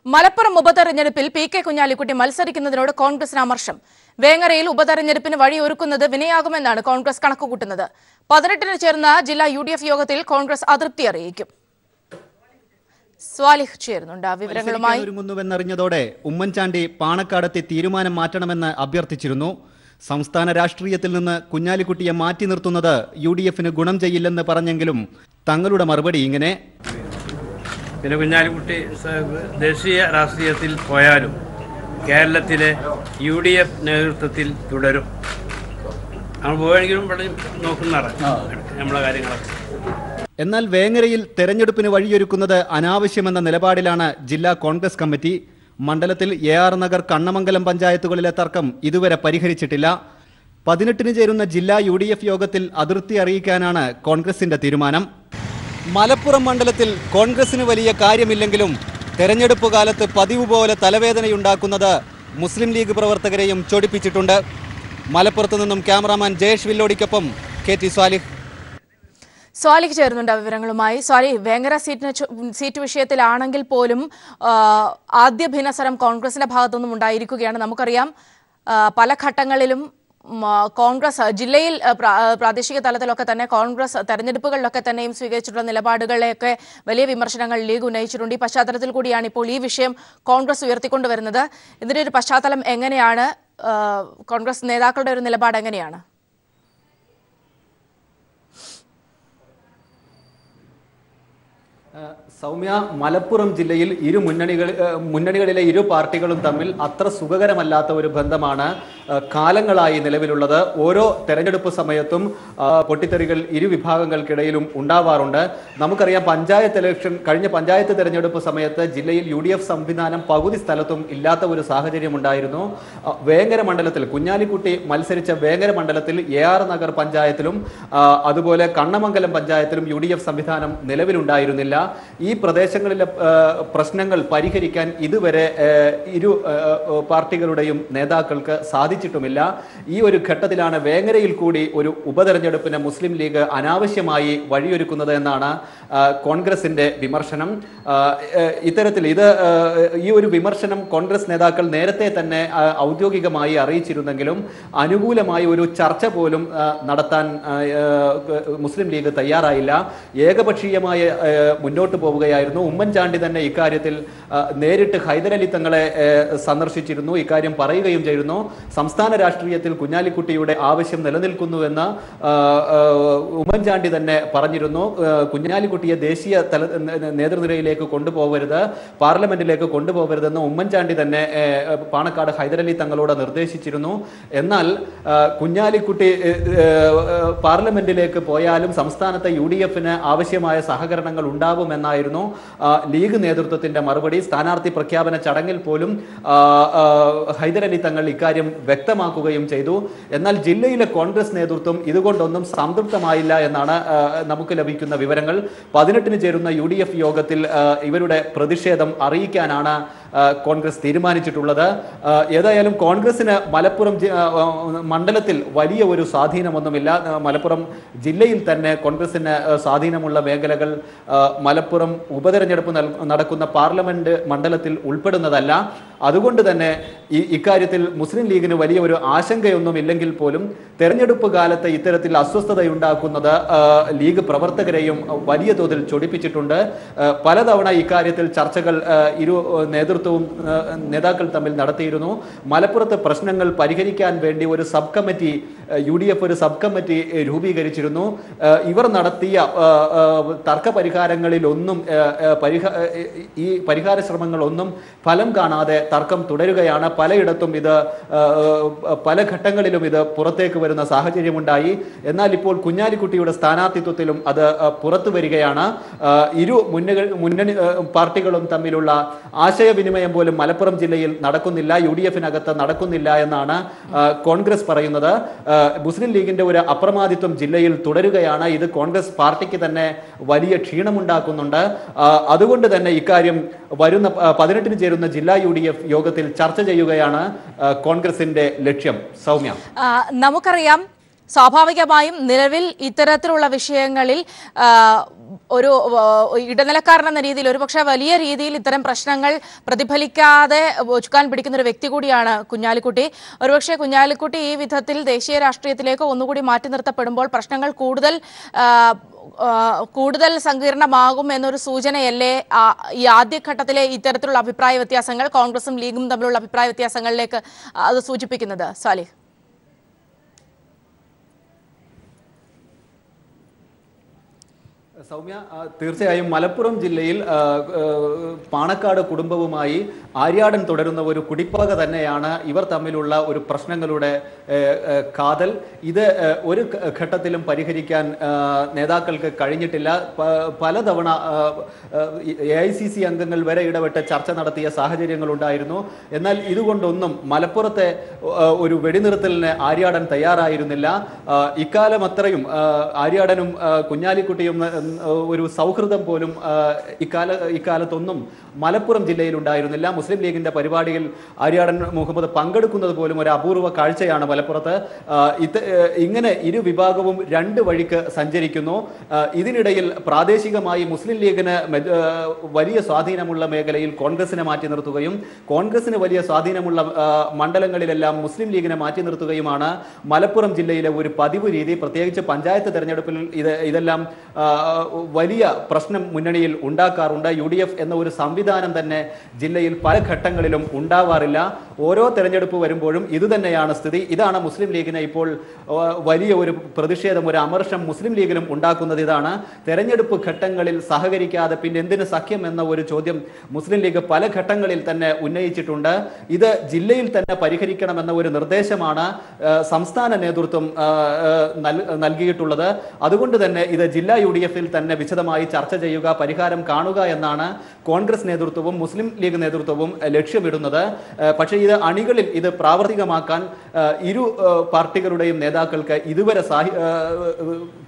മലപ്പുറം ഉപതെരഞ്ഞെടുപ്പിൽ പി.കെ. കുഞ്ഞാലിക്കുട്ടി മത്സരിക്കുന്നതിനോട് കോൺഗ്രസിന് അമർഷം. വേങ്ങരയിൽ ഉപതെരഞ്ഞെടുപ്പിന് വഴിയൊരുക്കുന്നത് വിനയാകുമെന്നാണ് കോൺഗ്രസ് കണക്കുകൂട്ടുന്നത്. 18-ന് ചേർന്ന ജില്ലാ UDF യോഗത്തിൽ കോൺഗ്രസ് അതൃപ്തി അറിയിക്കും. സ്വാലിഹ് ചേരുന്നുണ്ട് വിവരങ്ങളുമായി. ഒരുങ്ങുന്നുവെന്നറിഞ്ഞതോടെ ഉമ്മൻചാണ്ടി പാണക്കാടെത്തി തീരുമാനം മാറ്റണമെന്ന് അഭ്യർത്ഥിച്ചിരുന്നു. സംസ്ഥാന രാഷ്ട്രീയത്തിൽ നിന്ന് കുഞ്ഞാലിക്കുട്ടിയെ മാറ്റി നിർത്തുന്നത് UDFന് ഗുണം ചെയ്യില്ലെന്ന് പറഞ്ഞെങ്കിലും തങ്ങളുടെ മറുപടി ഇങ്ങനെ: പിന്നെ കുഞ്ഞാലിക്കുട്ടി ദേശീയ രാഷ്ട്രീയത്തിൽ പോയാലും കേരളത്തിലെ UDF നേതൃത്വത്തിൽ തുടരും. നമ്മൾ പോയെങ്കിലും ഇവിടെ നോക്കുന്നതാണ് നമ്മളെ കാര്യങ്ങളൊക്കെ. എന്നാൽ വേങ്ങരയിൽ തെരഞ്ഞെടുപ്പിന് വഴിയൊരുക്കുന്നത് അനാവശ്യമെന്ന നിലപാടിലാണ് ജില്ലാ കോൺഗ്രസ് കമ്മിറ്റി. മണ്ഡലത്തിൽ AR നഗർ, കണ്ണമംഗലം പഞ്ചായത്തുകളിലെ തർക്കം ഇതുവരെ പരിഹരിച്ചിട്ടില്ല. 18-ന് ചേരുന്ന ജില്ലാ UDF യോഗത്തിൽ അതൃപ്തി അറിയിക്കാനാണ് കോൺഗ്രസിന്റെ തീരുമാനം. മലപ്പുറം മണ്ഡലത്തിൽ കോൺഗ്രസിന് വലിയ കാര്യമില്ലെങ്കിലും തെരഞ്ഞെടുപ്പ് കാലത്ത് പതിവ് പോലെ തലവേദനയുണ്ടാക്കുന്നത് മുസ്ലിം ലീഗ് പ്രവർത്തകരെയും ചൊടിപ്പിച്ചിട്ടുണ്ട്. മലപ്പുറത്ത് നിന്നും ക്യാമറാമാൻ ജയേഷ് വില്ലോടിക്കൊപ്പം KT സ്വാലിഹ് ചേരുന്നുണ്ട് വിവരങ്ങളുമായി. സ്വാലിഹ്, വേങ്ങര സീറ്റ് വിഷയത്തിലാണെങ്കിൽ പോലും ആദ്യ ഭിന്നസരം കോൺഗ്രസിന്റെ ഭാഗത്തുനിന്നും ഉണ്ടായിരിക്കുകയാണ്. നമുക്കറിയാം പല ഘട്ടങ്ങളിലും കോൺഗ്രസ് ജില്ലയിൽ പ്രാദേശിക തലത്തിലൊക്കെ തന്നെ കോൺഗ്രസ് തെരഞ്ഞെടുപ്പുകളിലൊക്കെ തന്നെയും സ്വീകരിച്ചിട്ടുള്ള നിലപാടുകളെയൊക്കെ വലിയ വിമർശനങ്ങൾ ലീഗ് ഉന്നയിച്ചിട്ടുണ്ട്. ഈ പശ്ചാത്തലത്തിൽ കൂടിയാണ് ഇപ്പോൾ ഈ വിഷയം കോൺഗ്രസ് ഉയർത്തിക്കൊണ്ടുവരുന്നത്. ഇതിന്റെ ഒരു പശ്ചാത്തലം എങ്ങനെയാണ്? കോൺഗ്രസ് നേതാക്കളുടെ ഒരു നിലപാട് എങ്ങനെയാണ്? സൗമ്യ, മലപ്പുറം ജില്ലയിൽ മുന്നണികളിലെ ഇരു പാർട്ടികളും തമ്മിൽ അത്ര സുഖകരമല്ലാത്ത ഒരു ബന്ധമാണ് കാലങ്ങളായി നിലവിലുള്ളത്. ഓരോ തെരഞ്ഞെടുപ്പ് സമയത്തും പൊട്ടിത്തെറികൾ ഇരു വിഭാഗങ്ങൾക്കിടയിലും ഉണ്ടാവാറുണ്ട്. നമുക്കറിയാം, കഴിഞ്ഞ പഞ്ചായത്ത് തെരഞ്ഞെടുപ്പ് സമയത്ത് ജില്ലയിൽ UDF സംവിധാനം പകുതി സ്ഥലത്തും ഇല്ലാത്ത ഒരു സാഹചര്യം ഉണ്ടായിരുന്നു. വേങ്ങര മണ്ഡലത്തിൽ കുഞ്ഞാലിക്കുട്ടി മത്സരിച്ച വേങ്ങര മണ്ഡലത്തിൽ AR നഗർ പഞ്ചായത്തിലും അതുപോലെ കണ്ണമംഗലം പഞ്ചായത്തിലും UDF സംവിധാനം നിലവിലുണ്ടായിരുന്നില്ല. ഈ പ്രദേശങ്ങളിലെ പ്രശ്നങ്ങൾ പരിഹരിക്കാൻ ഇതുവരെ ഇരു പാർട്ടികളുടെയും നേതാക്കൾക്ക് സാധിച്ചിട്ടുമില്ല. ഈ ഒരു ഘട്ടത്തിലാണ് വേങ്ങരയിൽ കൂടി ഒരു ഉപതെരഞ്ഞെടുപ്പിന് മുസ്ലിം ലീഗ് അനാവശ്യമായി വഴിയൊരുക്കുന്നത് എന്നാണ് കോൺഗ്രസിന്റെ വിമർശനം. ഇത്തരത്തിൽ ഈ ഒരു വിമർശനം കോൺഗ്രസ് നേതാക്കൾ നേരത്തെ തന്നെ ഔദ്യോഗികമായി അറിയിച്ചിരുന്നെങ്കിലും അനുകൂലമായി ഒരു ചർച്ച പോലും നടത്താൻ മുസ്ലിം ലീഗ് തയ്യാറായില്ല. ഏകപക്ഷീയമായ മുന്നോട്ട് പോവുകയായിരുന്നു. ഉമ്മൻചാണ്ടി തന്നെ ഇക്കാര്യത്തിൽ നേരിട്ട് ഹൈദരലി തങ്ങളെ സന്ദർശിച്ചിരുന്നു. ഇക്കാര്യം പറയുകയും ചെയ്തിരുന്നു. സംസ്ഥാന രാഷ്ട്രീയത്തിൽ കുഞ്ഞാലിക്കുട്ടിയുടെ ആവശ്യം നിലനിൽക്കുന്നുവെന്ന് ഉമ്മൻചാണ്ടി തന്നെ പറഞ്ഞിരുന്നു. കുഞ്ഞാലിക്കുട്ടിയെ ദേശീയ നേതൃനിരയിലേക്ക് കൊണ്ടുപോകരുത്, പാർലമെന്റിലേക്ക് കൊണ്ടുപോകരുതെന്ന് ഉമ്മൻചാണ്ടി തന്നെ പാണക്കാട് ഹൈദരലി തങ്ങളോട് നിർദ്ദേശിച്ചിരുന്നു. എന്നാൽ കുഞ്ഞാലിക്കുട്ടി പാർലമെന്റിലേക്ക് പോയാലും സംസ്ഥാനത്തെ UDFന് ആവശ്യമായ സഹകരണങ്ങൾ ഉണ്ടാവുമെന്നായിരുന്നു ലീഗ് നേതൃത്വത്തിന്റെ മറുപടി. സ്ഥാനാർത്ഥി പ്രഖ്യാപന ചടങ്ങിൽ പോലും ഹൈദരലി തങ്ങൾ ഇക്കാര്യം വ്യക്തമാക്കുകയും ചെയ്തു. എന്നാൽ ജില്ലയിലെ കോൺഗ്രസ് നേതൃത്വം ഇതുകൊണ്ടൊന്നും സംതൃപ്തമായില്ല എന്നാണ് നമുക്ക് ലഭിക്കുന്ന വിവരങ്ങൾ. 18-ന് ചേരുന്ന UDF യോഗത്തിൽ ഇവരുടെ പ്രതിഷേധം അറിയിക്കാനാണ് കോൺഗ്രസ് തീരുമാനിച്ചിട്ടുള്ളത്. ഏതായാലും കോൺഗ്രസിന് മലപ്പുറം മണ്ഡലത്തിൽ വലിയ ഒരു സ്വാധീനമൊന്നുമില്ല. മലപ്പുറം ജില്ലയിൽ തന്നെ കോൺഗ്രസിന് സ്വാധീനമുള്ള മേഖലകൾ മലപ്പുറം ഉപതെരഞ്ഞെടുപ്പ് നടക്കുന്ന പാർലമെന്റ് മണ്ഡലത്തിൽ ഉൾപ്പെടുന്നതല്ല. അതുകൊണ്ട് തന്നെ ഇക്കാര്യത്തിൽ മുസ്ലിം ലീഗിന് വലിയ ഒരു ആശങ്കയൊന്നും ഇല്ലെങ്കിൽ പോലും തെരഞ്ഞെടുപ്പ് കാലത്ത് ഇത്തരത്തിൽ അസ്വസ്ഥതയുണ്ടാക്കുന്നത് ലീഗ് പ്രവർത്തകരെയും വലിയ തോതിൽ ചൊടിപ്പിച്ചിട്ടുണ്ട്. പലതവണ ഇക്കാര്യത്തിൽ ചർച്ചകൾ ഇരു നേതാക്കൾ തമ്മിൽ നടത്തിയിരുന്നു. മലപ്പുറത്തെ പ്രശ്നങ്ങൾ പരിഹരിക്കാൻ വേണ്ടി ഒരു സബ് കമ്മിറ്റി UDF ഒരു സബ് കമ്മിറ്റി രൂപീകരിച്ചിരുന്നു. ഇവർ നടത്തിയ തർക്ക പരിഹാരങ്ങളിലൊന്നും ഈ പരിഹാര ശ്രമങ്ങളൊന്നും ഫലം കാണാതെ തർക്കം തുടരുകയാണ്. പലയിടത്തും പല ഘട്ടങ്ങളിലും ഇത് പുറത്തേക്ക് വരുന്ന സാഹചര്യമുണ്ടായി. എന്നാൽ ഇപ്പോൾ കുഞ്ഞാലിക്കുട്ടിയുടെ സ്ഥാനാർത്ഥിത്വത്തിലും അത് പുറത്തു വരികയാണ്. ഇരു മുന്നണി പാർട്ടികളും തമ്മിലുള്ള ആശയവിനിമയം പോലും മലപ്പുറം ജില്ലയിൽ നടക്കുന്നില്ല, UDFനകത്ത് നടക്കുന്നില്ല എന്നാണ് കോൺഗ്രസ് പറയുന്നത്. മുസ്ലിം ലീഗിന്റെ ഒരു അപ്രമാദിത്വം ജില്ലയിൽ തുടരുകയാണ്. ഇത് കോൺഗ്രസ് പാർട്ടിക്ക് തന്നെ വലിയ ക്ഷീണമുണ്ടാക്കുന്നുണ്ട്. അതുകൊണ്ട് തന്നെ ഇക്കാര്യം വരുന്ന 18-ന് ചേരുന്ന ജില്ലാ UDF യോഗത്തിൽ ചർച്ച ചെയ്യുകയാണ് കോൺഗ്രസിന്റെ ലക്ഷ്യം. സൗമ്യ, നമുക്കറിയാം സ്വാഭാവികമായും നിലവിൽ ഇത്തരത്തിലുള്ള വിഷയങ്ങളിൽ ഒരു ഇടനിലക്കാരനെന്ന രീതിയിൽ ഒരുപക്ഷെ വലിയ രീതിയിൽ ഇത്തരം പ്രശ്നങ്ങൾ പ്രതിഫലിക്കാതെ ചുക്കാൻ പിടിക്കുന്ന ഒരു വ്യക്തി കൂടിയാണ് കുഞ്ഞാലിക്കുട്ടി. ഒരുപക്ഷെ കുഞ്ഞാലിക്കുട്ടി ഈ വിധത്തിൽ ദേശീയ രാഷ്ട്രീയത്തിലേക്ക് ഒന്നുകൂടി മാറ്റി നിർത്തപ്പെടുമ്പോൾ പ്രശ്നങ്ങൾ കൂടുതൽ സങ്കീർണമാകും എന്നൊരു സൂചനയല്ലേ ഈ ആദ്യഘട്ടത്തിലെ ഇത്തരത്തിലുള്ള അഭിപ്രായ വ്യത്യാസങ്ങൾ കോൺഗ്രസും ലീഗും തമ്മിലുള്ള അഭിപ്രായ വ്യത്യാസങ്ങളിലേക്ക് അത് സൂചിപ്പിക്കുന്നത്? സാലിഹ്, സൗമ്യ, തീർച്ചയായും മലപ്പുറം ജില്ലയിൽ പാണക്കാട് കുടുംബവുമായി ആര്യാടൻ തുടരുന്ന ഒരു കുടിപ്പക തന്നെയാണ് ഇവർ തമ്മിലുള്ള ഒരു പ്രശ്നങ്ങളുടെ കാതൽ. ഇത് ഒരു ഘട്ടത്തിലും പരിഹരിക്കാൻ നേതാക്കൾക്ക് കഴിഞ്ഞിട്ടില്ല. പലതവണ AICC അംഗങ്ങൾ വരെ ഇടപെട്ട് ചർച്ച നടത്തിയ സാഹചര്യങ്ങളുണ്ടായിരുന്നു. എന്നാൽ ഇതുകൊണ്ടൊന്നും മലപ്പുറത്തെ ഒരു വെടിനിർത്തലിന് ആര്യാടൻ തയ്യാറായിരുന്നില്ല. ഇക്കാലം ആര്യാടനും കുഞ്ഞാലിക്കുട്ടിയും ഒരു സൗഹൃദം പോലും ഇക്കാലത്തൊന്നും മലപ്പുറം ജില്ലയിൽ ഉണ്ടായിരുന്നില്ല. മുസ്ലിം ലീഗിന്റെ പരിപാടിയിൽ ആര്യാടൻ മുഹമ്മദ് പങ്കെടുക്കുന്നത് പോലും ഒരു അപൂർവ കാഴ്ചയാണ് മലപ്പുറത്ത്. ഇങ്ങനെ ഇരു വിഭാഗവും രണ്ട് വഴിക്ക് സഞ്ചരിക്കുന്നു. ഇതിനിടയിൽ പ്രാദേശികമായി മുസ്ലിം ലീഗിന് വലിയ സ്വാധീനമുള്ള മേഖലയിൽ കോൺഗ്രസിനെ മാറ്റി നിർത്തുകയും കോൺഗ്രസിന് വലിയ സ്വാധീനമുള്ള മണ്ഡലങ്ങളിലെല്ലാം മുസ്ലിം ലീഗിനെ മാറ്റി നിർത്തുകയുമാണ് മലപ്പുറം ജില്ലയിലെ ഒരു പതിവ് രീതി. പ്രത്യേകിച്ച് പഞ്ചായത്ത് തെരഞ്ഞെടുപ്പിൽ ഇതെല്ലാം വലിയ പ്രശ്നം മുന്നണിയിൽ ഉണ്ടാക്കാറുണ്ട്. UDF എന്ന ഒരു സംവിധാനം തന്നെ ജില്ലയിൽ പല ഘട്ടങ്ങളിലും ഉണ്ടാവാറില്ല. ഓരോ തെരഞ്ഞെടുപ്പ് വരുമ്പോഴും ഇതുതന്നെയാണ് സ്ഥിതി. ഇതാണ് മുസ്ലിം ലീഗിനെ ഇപ്പോൾ വലിയ ഒരു പ്രതിഷേധം, ഒരു അമർഷം മുസ്ലിം ലീഗിലും ഉണ്ടാക്കുന്നത്. ഇതാണ് തെരഞ്ഞെടുപ്പ് ഘട്ടങ്ങളിൽ സഹകരിക്കാതെ പിന്നെ എന്തിന് സഖ്യം എന്ന ഒരു ചോദ്യം മുസ്ലിം ലീഗ് പല ഘട്ടങ്ങളിൽ തന്നെ ഉന്നയിച്ചിട്ടുണ്ട്. ഇത് ജില്ലയിൽ തന്നെ പരിഹരിക്കണമെന്ന ഒരു നിർദ്ദേശമാണ് സംസ്ഥാന നേതൃത്വം നൽകിയിട്ടുള്ളത്. അതുകൊണ്ട് തന്നെ ഇത് ജില്ലാ UDFിൽ തന്നെ വിശദമായി ചർച്ച ചെയ്യുക, പരിഹാരം കാണുക എന്നാണ് കോൺഗ്രസ് നേതൃത്വവും മുസ്ലിം ലീഗ് നേതൃത്വവും ലക്ഷ്യമിടുന്നത്. പക്ഷേ ഇത് അണികളിൽ ഇത് പ്രാവർത്തികമാക്കാൻ ഇരു പാർട്ടികളുടെയും നേതാക്കൾക്ക് ഇതുവരെ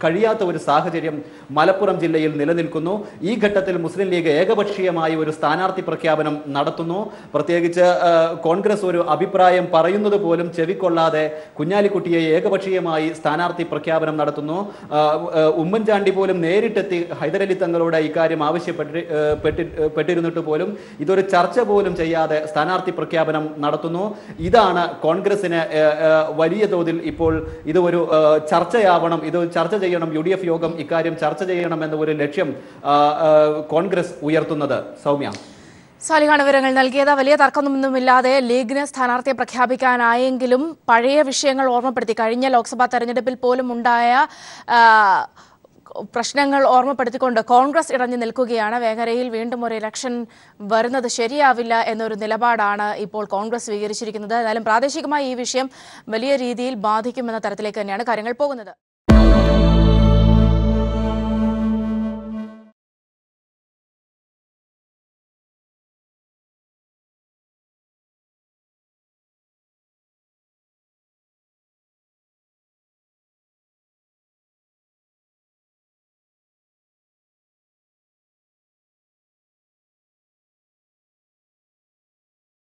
കഴിയാത്ത ഒരു സാഹചര്യം മലപ്പുറം ജില്ലയിൽ നിലനിൽക്കുന്നു. ഈ ഘട്ടത്തിൽ മുസ്ലിം ലീഗ് ഏകപക്ഷീയമായി ഒരു സ്ഥാനാർത്ഥി പ്രഖ്യാപനം നടത്തുന്നു. പ്രത്യേകിച്ച് കോൺഗ്രസ് ഒരു അഭിപ്രായം പറയുന്നത് പോലും ചെവിക്കൊള്ളാതെ കുഞ്ഞാലിക്കുട്ടിയെ ഏകപക്ഷീയമായി സ്ഥാനാർത്ഥി പ്രഖ്യാപനം നടത്തുന്നു. ഉമ്മൻചാണ്ടി പോലും നേരിട്ടെത്തി ഹൈദരലി തങ്ങളോട് ഇക്കാര്യം ആവശ്യപ്പെട്ടിരുന്നിട്ട് പോലും ഇതൊരു ചർച്ച പോലും ചെയ്യാതെ സ്ഥാനാർത്ഥി പ്രഖ്യാപനം നടത്തുന്നു. ഇതാണ് കോൺഗ്രസിന് വലിയ തോതിൽ ഇപ്പോൾ ഇത് ഒരു ചർച്ചയാവണം, ഇത് ചർച്ച ചെയ്യണം, UDF യോഗം ഇക്കാര്യം ചർച്ച ചെയ്യണം എന്ന ഒരു ലക്ഷ്യം കോൺഗ്രസ് ഉയർത്തുന്നത്. സൗമ്യ, സാലിഹാണ് വിവരങ്ങൾ നൽകിയത്. വലിയ തർക്കമൊന്നുമില്ലാതെ ലീഗിന് സ്ഥാനാർത്ഥിയെ പ്രഖ്യാപിക്കാനായെങ്കിലും പഴയ വിഷയങ്ങൾ ഓർമ്മപ്പെടുത്തി കഴിഞ്ഞ ലോക്സഭാ തെരഞ്ഞെടുപ്പിൽ പോലും ഉണ്ടായ പ്രശ്നങ്ങൾ ഓർമ്മപ്പെടുത്തിക്കൊണ്ട് കോൺഗ്രസ് ഇടഞ്ഞു നിൽക്കുകയാണ്. വേങ്ങരയിൽ വീണ്ടും ഒരു ഇലക്ഷൻ വരുന്നത് ശരിയാവില്ല എന്നൊരു നിലപാടാണ് ഇപ്പോൾ കോൺഗ്രസ് സ്വീകരിച്ചിരിക്കുന്നത്. എന്നാലും പ്രാദേശികമായി ഈ വിഷയം വലിയ രീതിയിൽ ബാധിക്കുമെന്ന തരത്തിലേക്ക് തന്നെയാണ് കാര്യങ്ങൾ പോകുന്നത്.